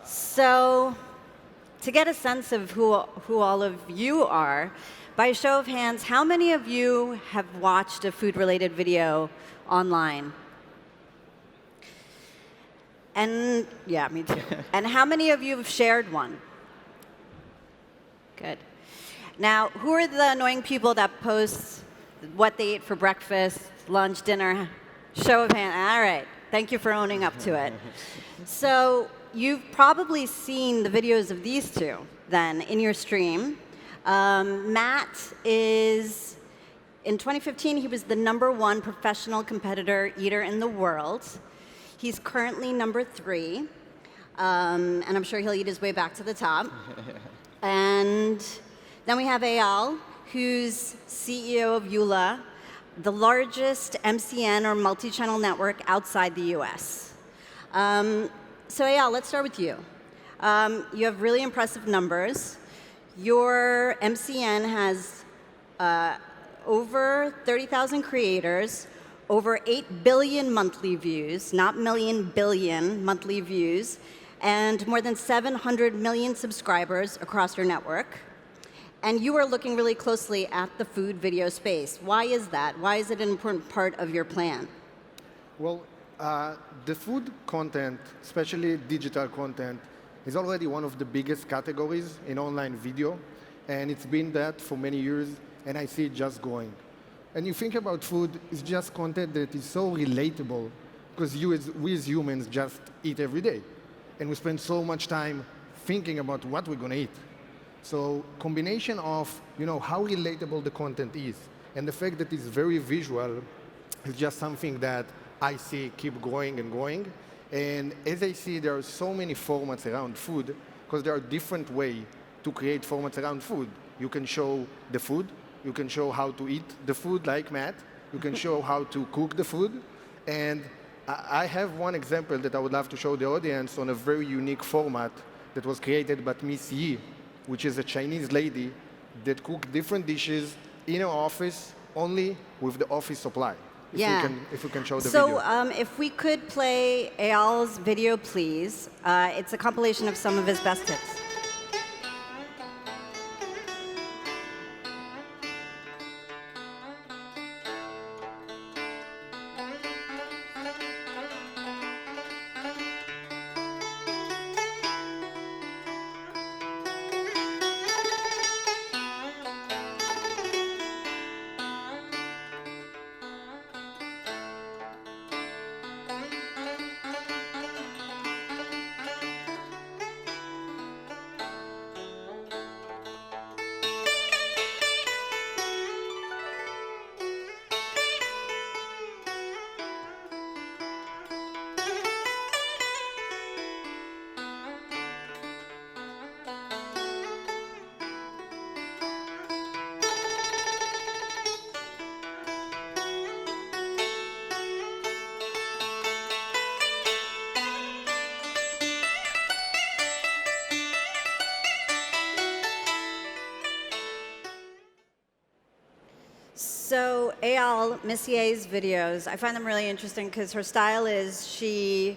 So, to get a sense of who all of you are, by a show of hands, how many of you have watched a food-related video online? And, yeah, me too. And how many of you have shared one? Good. Now, who are the annoying people that post what they ate for breakfast, lunch, dinner? Show of hands. All right. Thank you for owning up to it. So you've probably seen the videos of these two, then, in your stream. Matt is, in 2015, he was the #1 professional competitor eater in the world. He's currently #3, and I'm sure he'll eat his way back to the top. And then we have Eyal, who's CEO of Eula, the largest MCN or multi-channel network outside the US. So Eyal, let's start with you. You have really impressive numbers. Your MCN has over 30,000 creators, over 8 billion monthly views, not million, billion monthly views, and more than 700 million subscribers across your network. And you are looking really closely at the food video space. Why is that? Why is it an important part of your plan? Well, the food content, especially digital content, is already one of the biggest categories in online video. And it's been that for many years, and I see it just growing. And you think about food, it's just content that is so relatable, because we as humans just eat every day. And we spend so much time thinking about what we're going to eat. So combination of how relatable the content is and the fact that it's very visual is just something that I see keep growing and growing. And as I see, there are so many formats around food because there are different ways to create formats around food. You can show the food. You can show how to eat the food like Matt. You can show how to cook the food. And I have one example that I would love to show the audience on a very unique format that was created by Miss Yi, which is a Chinese lady that cooked different dishes in her office only with the office supply. If we can show the video. So if we could play Eyal's video, please. It's a compilation of some of his best hits. So Eyal, Miss Ye's videos, I find them really interesting because her style is she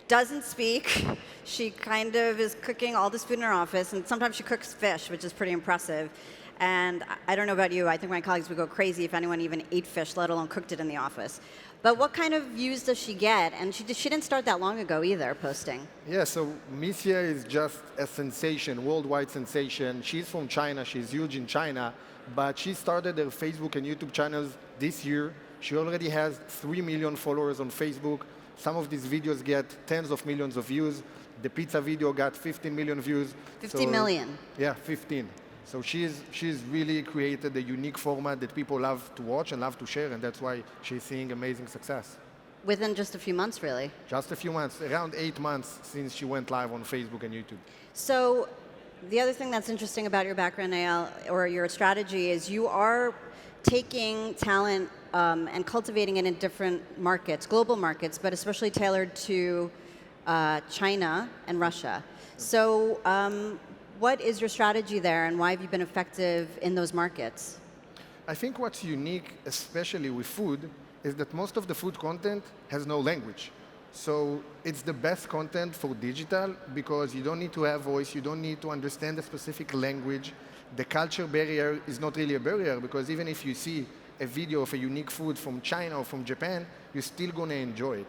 doesn't speak. She kind of is cooking all this food in her office, and sometimes she cooks fish, which is pretty impressive. And I don't know about you, I think my colleagues would go crazy if anyone even ate fish, let alone cooked it in the office. But what kind of views does she get? And she didn't start that long ago either, posting. Yeah, so Miss Ye is just a sensation, worldwide sensation. She's from China, she's huge in China, but she started her Facebook and YouTube channels this year. She already has 3 million followers on Facebook. Some of these videos get tens of millions of views. The pizza video got 15 million views. 50 million? Yeah, 15. So she's really created a unique format that people love to watch and love to share, and that's why she's seeing amazing success. Within just a few months, really? Just a few months, around 8 months since she went live on Facebook and YouTube. So the other thing that's interesting about your background, Eyal, or your strategy, is you are taking talent and cultivating it in different markets, global markets, but especially tailored to China and Russia. So what is your strategy there, and why have you been effective in those markets? I think what's unique, especially with food, is that most of the food content has no language. So it's the best content for digital because you don't need to have voice, you don't need to understand a specific language. The culture barrier is not really a barrier because even if you see a video of a unique food from China or from Japan, you're still going to enjoy it.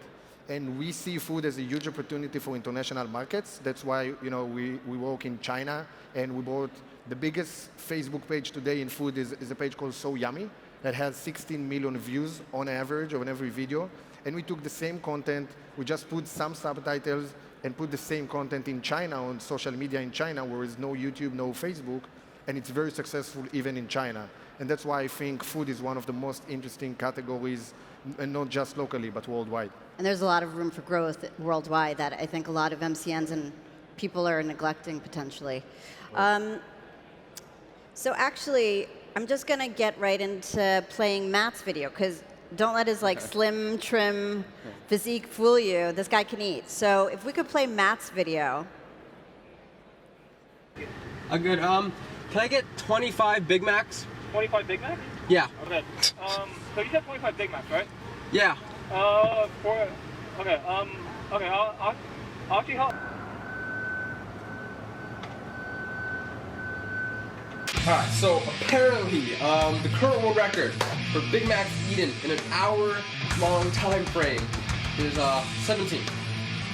And we see food as a huge opportunity for international markets. That's why we work in China, and we brought the biggest Facebook page today in food is a page called So Yummy that has 16 million views on average on every video. And we took the same content, we just put some subtitles and put the same content in China on social media in China, where there's no YouTube, no Facebook, and it's very successful even in China. And that's why I think food is one of the most interesting categories, and not just locally, but worldwide. And there's a lot of room for growth worldwide that I think a lot of MCNs and people are neglecting potentially. So actually, I'm just going to get right into playing Matt's video, because don't let his slim, trim physique fool you. This guy can eat. So if we could play Matt's video. Good. Can I get 25 Big Macs? 25 Big Macs? Yeah. Okay. So you said 25 Big Macs, right? Yeah. Okay. I'll actually help. Alright, so apparently, the current world record for Big Macs eaten in an hour-long time frame is 17.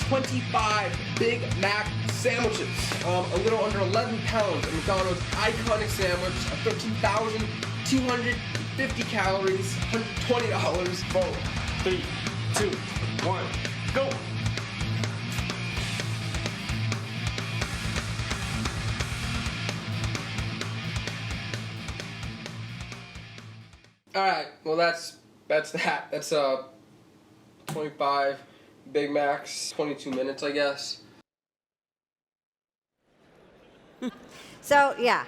25 Big Mac sandwiches, a little under 11 pounds of McDonald's iconic sandwich, 13,250 calories, $120. 4, 3, 2, 1, go! Alright, well that's that. That's 25 Big Macs, 22 minutes, I guess. So yeah,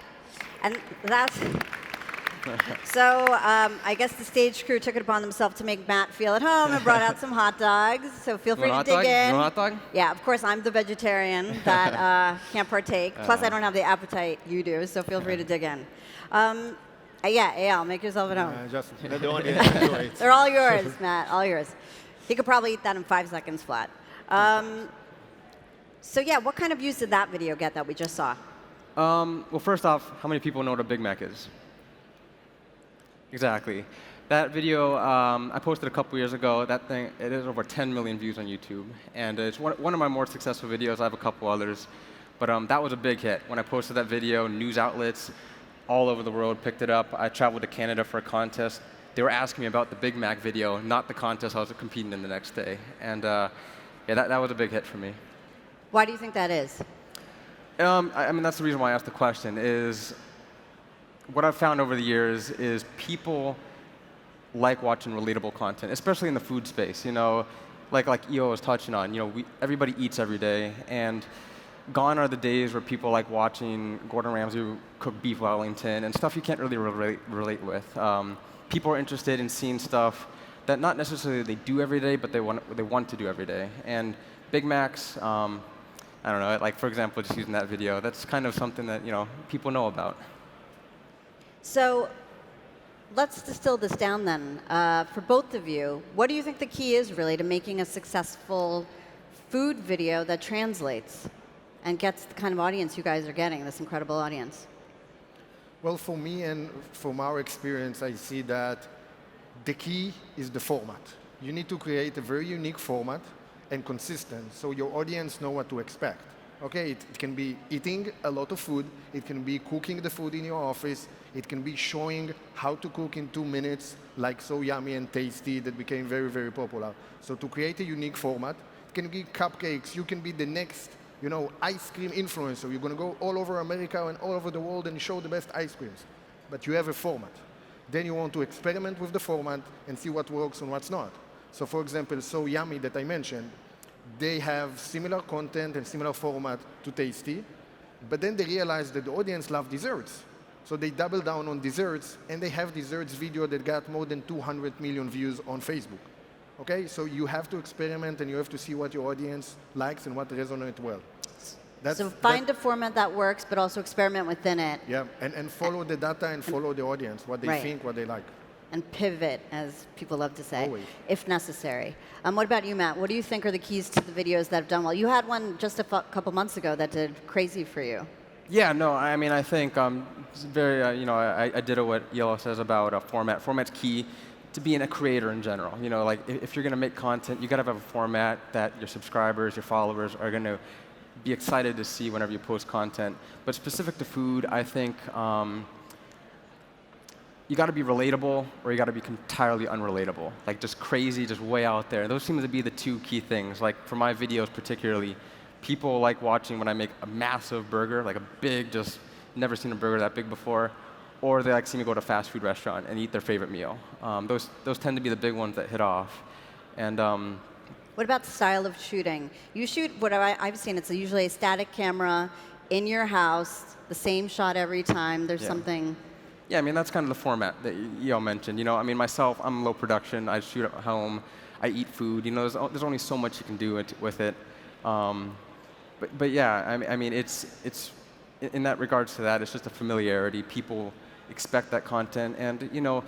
and that's. So I guess the stage crew took it upon themselves to make Matt feel at home and brought out some hot dogs. So feel free to dig in. You want a hot dog? Yeah, of course I'm the vegetarian that can't partake. Plus I don't have the appetite you do, so feel free to dig in. Yeah, Eyal, make yourself at home. Just let the audience enjoy it. They're all yours, Matt, all yours. He could probably eat that in 5 seconds flat. So yeah, what kind of views did that video get that we just saw? Well, first off, how many people know what a Big Mac is? Exactly. That video I posted a couple years ago. That thing, it is over 10 million views on YouTube. And it's one of my more successful videos. I have a couple others. But that was a big hit. When I posted that video, news outlets all over the world picked it up. I traveled to Canada for a contest. They were asking me about the Big Mac video, not the contest I was competing in the next day. And yeah, that was a big hit for me. Why do you think that is? I mean, that's the reason why I asked the question, is what I've found over the years is people like watching relatable content, especially in the food space. Like Eyal was touching on, everybody eats every day, and gone are the days where people like watching Gordon Ramsay cook beef Wellington and stuff you can't really relate with. People are interested in seeing stuff that not necessarily they do every day, but they want to do every day. And Big Macs, I don't know, like for example, just using that video, that's kind of something that people know about. So let's distill this down then. For both of you, what do you think the key is really to making a successful food video that translates and gets the kind of audience you guys are getting, this incredible audience? Well, for me and from our experience, I see that the key is the format. You need to create a very unique format and consistent so your audience know what to expect. Okay, it can be eating a lot of food, it can be cooking the food in your office, it can be showing how to cook in 2 minutes, like So Yummy and Tasty that became very, very popular. So to create a unique format, it can be cupcakes, you can be the next ice cream influencer. You're going to go all over America and all over the world and show the best ice creams. But you have a format. Then you want to experiment with the format and see what works and what's not. So for example, So Yummy that I mentioned, they have similar content and similar format to Tasty, but then they realized that the audience loves desserts. So they double down on desserts, and they have desserts video that got more than 200 million views on Facebook. Okay, so you have to experiment and you have to see what your audience likes and what resonates well. So find a format that works, but also experiment within it. Yeah, and follow the data and follow the audience, what they Right. think, what they like. and pivot, as people love to say, Always. if necessary. What about you, Matt? What do you think are the keys to the videos that have done well? You had one just a couple months ago that did crazy for you. Yeah, no, I mean, I think it's very, I did what Eyal says about format. Format's key to being a creator in general. You know, like if you're going to make content, you got to have a format that your subscribers, your followers are going to be excited to see whenever you post content. But specific to food, I think you got to be relatable or you got to be entirely unrelatable. Like just crazy, just way out there. Those seem to be the two key things. Like for my videos particularly, people like watching when I make a massive burger, like a big, just never seen a burger that big before, or they like see me go to a fast food restaurant and eat their favorite meal. Those tend to be the big ones that hit off. And what about the style of shooting? You shoot, what I've seen, it's usually a static camera in your house, the same shot every time. There's something. Yeah, I mean, that's kind of the format that Eyal mentioned. You know, I mean, myself, I'm low production. I shoot at home. I eat food. You know, there's only so much you can do with it. But yeah, I mean, it's in that regards to that, it's just a familiarity. People expect that content, and you know,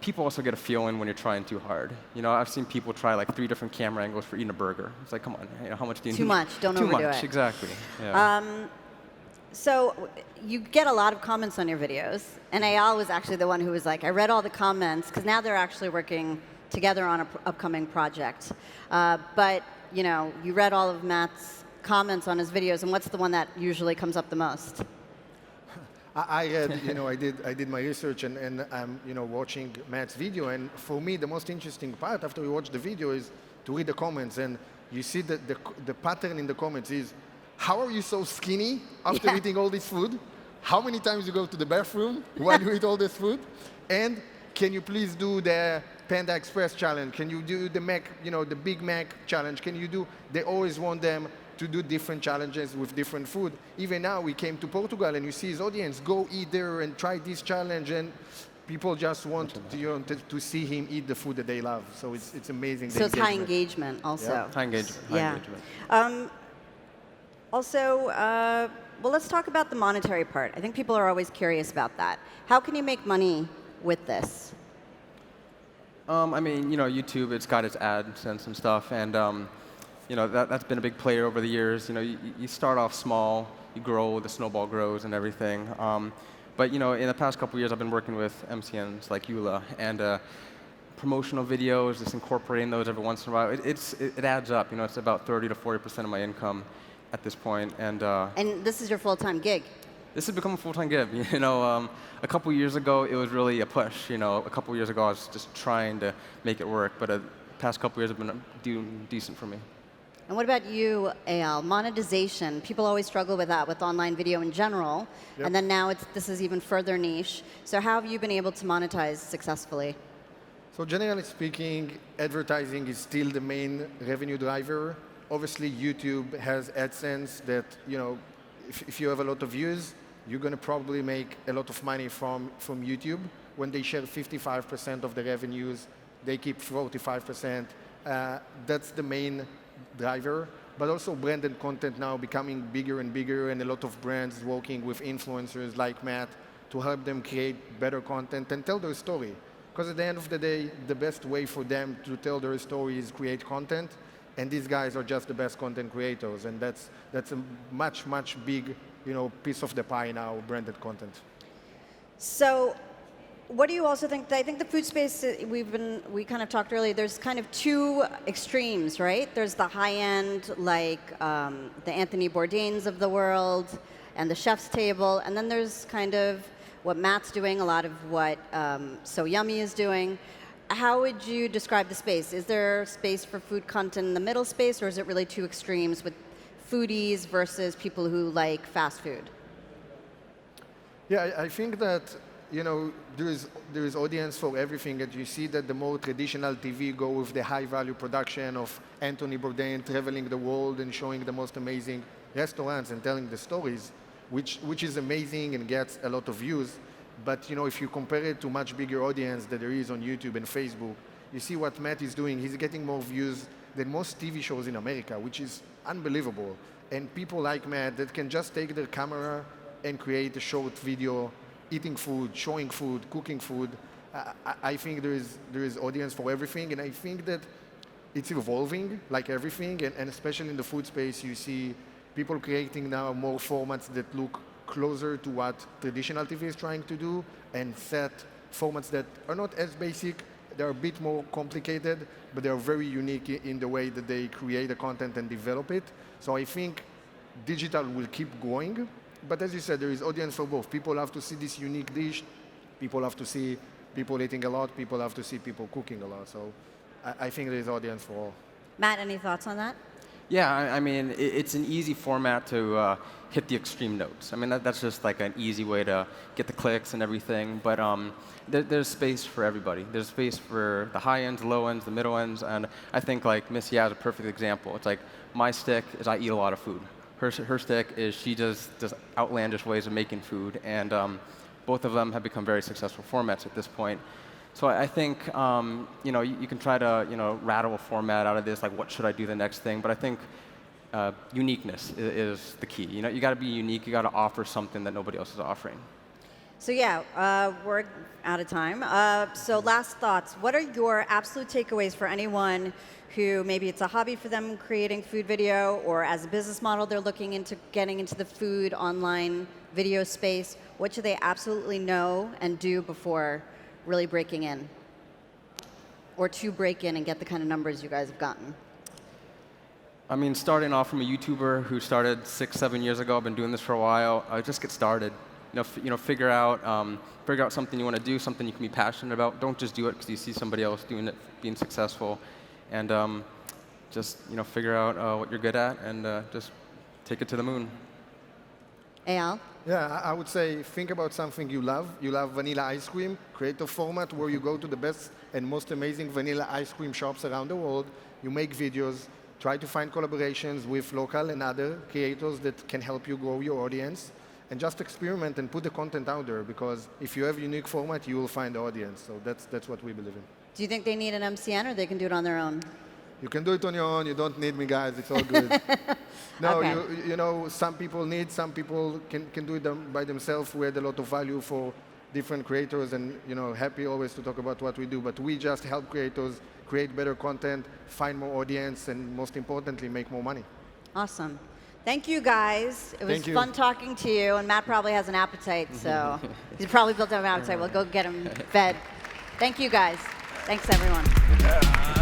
people also get a feeling when you're trying too hard. You know, I've seen people try like 3 different camera angles for eating a burger. It's like, come on, you know, how much do you need? Too much. Don't Too overdo much, it. exactly. Yeah. So you get a lot of comments on your videos, and Eyal was actually the one who was like, I read all the comments, because now they're actually working together on an upcoming project. But you know, you read all of Matt's comments on his videos, and what's the one that usually comes up the most? I read, you know, I did my research and I'm, you know, watching Matt's video. And for me, the most interesting part after we watch the video is to read the comments. And you see that the pattern in the comments is, how are you so skinny after eating all this food? How many times you go to the bathroom while you eat all this food? And can you please do the Panda Express challenge? Can you do the Mac, you know, the Big Mac challenge? Can you do, they always want them to do different challenges with different food. Even now, we came to Portugal, and you see his audience, go eat there and try this challenge, and people just want to, you know, to see him eat the food that they love. So it's amazing. So it's high engagement also. Yeah. High engagement. High Yeah. engagement. Also, well, let's talk about the monetary part. I think people are always curious about that. How can you make money with this? I mean, you know, YouTube, it's got its AdSense and stuff, and you know, that's been a big player over the years. You know, you start off small, you grow, the snowball grows and everything. But you know, in the past couple of years, I've been working with MCNs like Eula and promotional videos, just incorporating those every once in a while. It adds up. You know, it's about 30 to 40% of my income at this point. And this is your full-time gig. this has become a full-time gig. You know, a couple years ago, it was really a push. You know, a couple years ago, I was just trying to make it work. But the past couple years have been doing decent for me. And what about you, Eyal? Monetization. People always struggle with that, with online video in general. Yep. And then now this is even further niche. So how have you been able to monetize successfully? So generally speaking, advertising is still the main revenue driver. Obviously, YouTube has AdSense that, you know, if you have a lot of views, you're going to probably make a lot of money from YouTube. When they share 55% of the revenues, they keep 45%. That's the main driver, but also branded content now becoming bigger and bigger, and a lot of brands working with influencers like Matt to help them create better content and tell their story. Because at the end of the day, the best way for them to tell their story is create content, and these guys are just the best content creators, and that's a much big, you know, piece of the pie now, branded content. So what do you also think? I think the food space, we kind of talked earlier, there's kind of 2 extremes, right? There's the high-end, like the Anthony Bourdains of the world and the Chef's Table, and then there's kind of what Matt's doing, a lot of what So Yummy is doing. How would you describe the space? Is there space for food content in the middle space, or is it really 2 extremes with foodies versus people who like fast food? Yeah, I think that, you know, there is audience for everything, and you see that the more traditional TV go with the high-value production of Anthony Bourdain traveling the world and showing the most amazing restaurants and telling the stories, which is amazing and gets a lot of views. But, you know, if you compare it to much bigger audience that there is on YouTube and Facebook, you see what Matt is doing. He's getting more views than most TV shows in America, which is unbelievable. And people like Matt that can just take their camera and create a short video eating food, showing food, cooking food, I think there is audience for everything, and I think that it's evolving like everything, and especially in the food space, you see people creating now more formats that look closer to what traditional TV is trying to do, and set formats that are not as basic. They're a bit more complicated, but they're very unique in the way that they create the content and develop it. So I think digital will keep going, but as you said, there is audience for both. People have to see this unique dish, people have to see people eating a lot, people have to see people cooking a lot. So I think there is audience for all. Matt, any thoughts on that? Yeah, I mean, it's an easy format to hit the extreme notes. I mean, that's just like an easy way to get the clicks and everything. But there's space for everybody. There's space for the high ends, low ends, the middle ends. And I think like Miss Ya is a perfect example. It's like my stick is I eat a lot of food. Her stick is she does outlandish ways of making food. And both of them have become very successful formats at this point. So I think you can try to rattle a format out of this, like what should I do the next thing. But I think uniqueness is the key. You got to be unique. You got to offer something that nobody else is offering. So yeah, we're out of time. So last thoughts. What are your absolute takeaways for anyone who maybe it's a hobby for them creating food video, or as a business model they're looking into getting into the food online video space? What should they absolutely know and do before really breaking in, or to break in and get the kind of numbers you guys have gotten? I mean, starting off from a YouTuber who started 6-7 years ago, I've been doing this for a while. Just get started. Figure out something you want to do, something you can be passionate about. Don't just do it because you see somebody else doing it, being successful, and just figure out what you're good at and just take it to the moon. Eyal? Yeah, I would say think about something you love. You love vanilla ice cream. Create a format where you go to the best and most amazing vanilla ice cream shops around the world. You make videos. Try to find collaborations with local and other creators that can help you grow your audience. And just experiment and put the content out there, because if you have a unique format, you will find the audience. So that's what we believe in. Do you think they need an MCN, or they can do it on their own? You can do it on your own. You don't need me, guys. It's all good. No, Okay. some people need, some people can do it by themselves. We add a lot of value for different creators, and happy always to talk about what we do. But we just help creators create better content, find more audience, and most importantly, make more money. Awesome. Thank you, guys. It was fun talking to you, and Matt probably has an appetite, so he's probably built up an appetite. We'll go get him fed. Thank you, guys. Thanks, everyone.